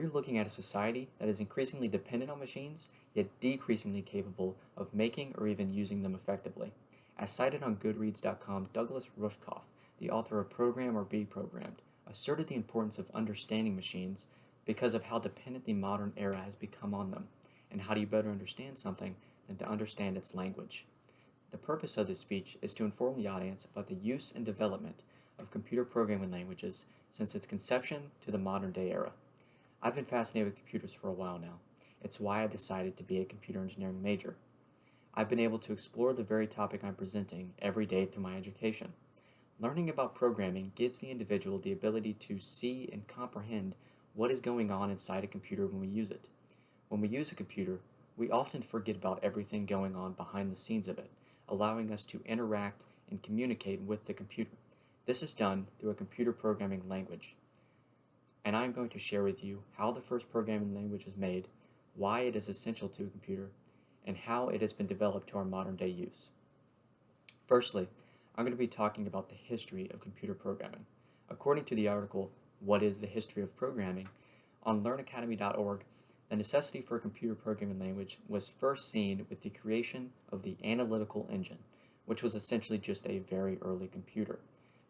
We're looking at a society that is increasingly dependent on machines, yet decreasingly capable of making or even using them effectively. As cited on Goodreads.com, Douglas Rushkoff, the author of Program or Be Programmed, asserted the importance of understanding machines because of how dependent the modern era has become on them, and how do you better understand something than to understand its language. The purpose of this speech is to inform the audience about the use and development of computer programming languages since its conception to the modern day era. I've been fascinated with computers for a while now. It's why I decided to be a computer engineering major. I've been able to explore the very topic I'm presenting every day through my education. Learning about programming gives the individual the ability to see and comprehend what is going on inside a computer when we use it. When we use a computer, we often forget about everything going on behind the scenes of it, allowing us to interact and communicate with the computer. This is done through a computer programming language. And I'm going to share with you how the first programming language was made, why it is essential to a computer, and how it has been developed to our modern day use. Firstly, I'm going to be talking about the history of computer programming. According to the article, What is the History of Programming? On learnacademy.org, the necessity for a computer programming language was first seen with the creation of the analytical engine, which was essentially just a very early computer.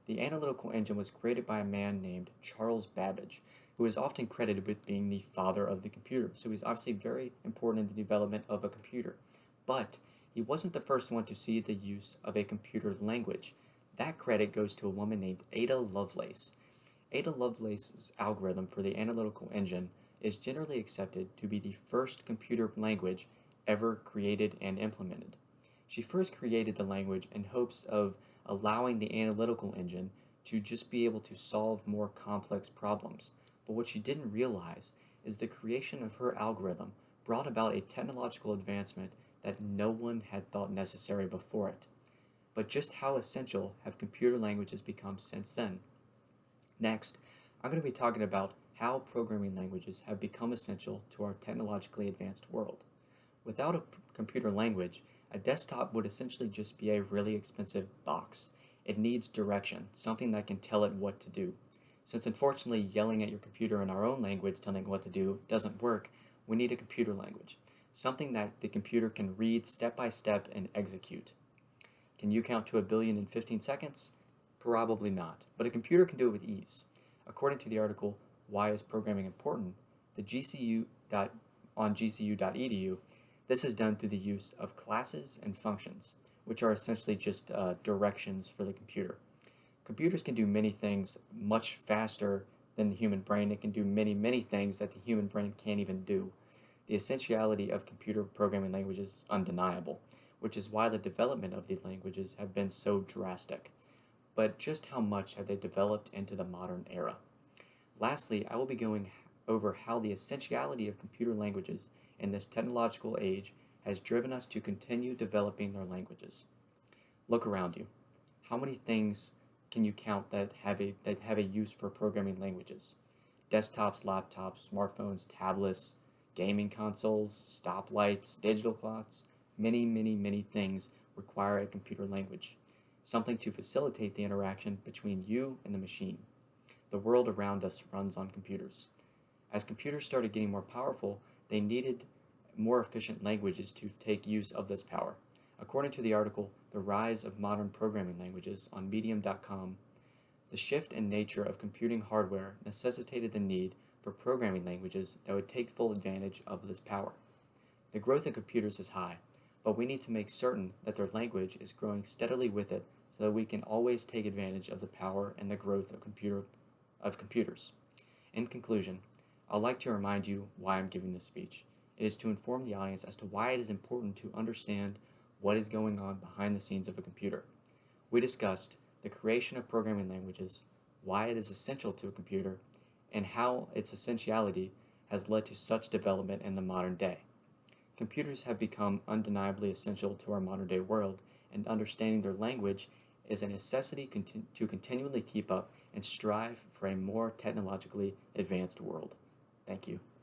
The analytical engine was created by a man named Charles Babbage, who is often credited with being the father of the computer, so he's obviously very important in the development of a computer. But he wasn't the first one to see the use of a computer language. That credit goes to a woman named Ada Lovelace. Ada Lovelace's algorithm for the analytical engine is generally accepted to be the first computer language ever created and implemented. She first created the language in hopes of allowing the analytical engine to just be able to solve more complex problems. But what she didn't realize is the creation of her algorithm brought about a technological advancement that no one had thought necessary before it. But just how essential have computer languages become since then? Next, I'm going to be talking about how programming languages have become essential to our technologically advanced world. Without a computer language, a desktop would essentially just be a really expensive box. It needs direction, something that can tell it what to do. Since unfortunately yelling at your computer in our own language telling it what to do doesn't work, we need a computer language, something that the computer can read step by step and execute. Can you count to 1,000,000,000 in 15 seconds? Probably not, but a computer can do it with ease. According to the article, Why is Programming Important? On gcu.edu, this is done through the use of classes and functions, which are essentially just directions for the computer. Computers can do many things much faster than the human brain. It can do many things that the human brain can't even do. The essentiality of computer programming languages is undeniable, which is why the development of these languages have been so drastic. But just how much have they developed into the modern era? Lastly, I will be going over how the essentiality of computer languages in this technological age has driven us to continue developing their languages. Look around you. How many things can you count that have a use for programming languages? Desktops, laptops, smartphones, tablets, gaming consoles, stoplights, digital clocks, many things require a computer language, something to facilitate the interaction between you and the machine. The world around us runs on computers. As computers started getting more powerful, they needed more efficient languages to take use of this power. According to the article, The Rise of Modern Programming Languages on Medium.com, the shift in nature of computing hardware necessitated the need for programming languages that would take full advantage of this power. The growth in computers is high, but we need to make certain that their language is growing steadily with it so that we can always take advantage of the power and the growth of computers. In conclusion, I'd like to remind you why I'm giving this speech. It is to inform the audience as to why it is important to understand what is going on behind the scenes of a computer. We discussed the creation of programming languages, why it is essential to a computer, and how its essentiality has led to such development in the modern day. Computers have become undeniably essential to our modern day world, and understanding their language is a necessity to continually keep up and strive for a more technologically advanced world. Thank you.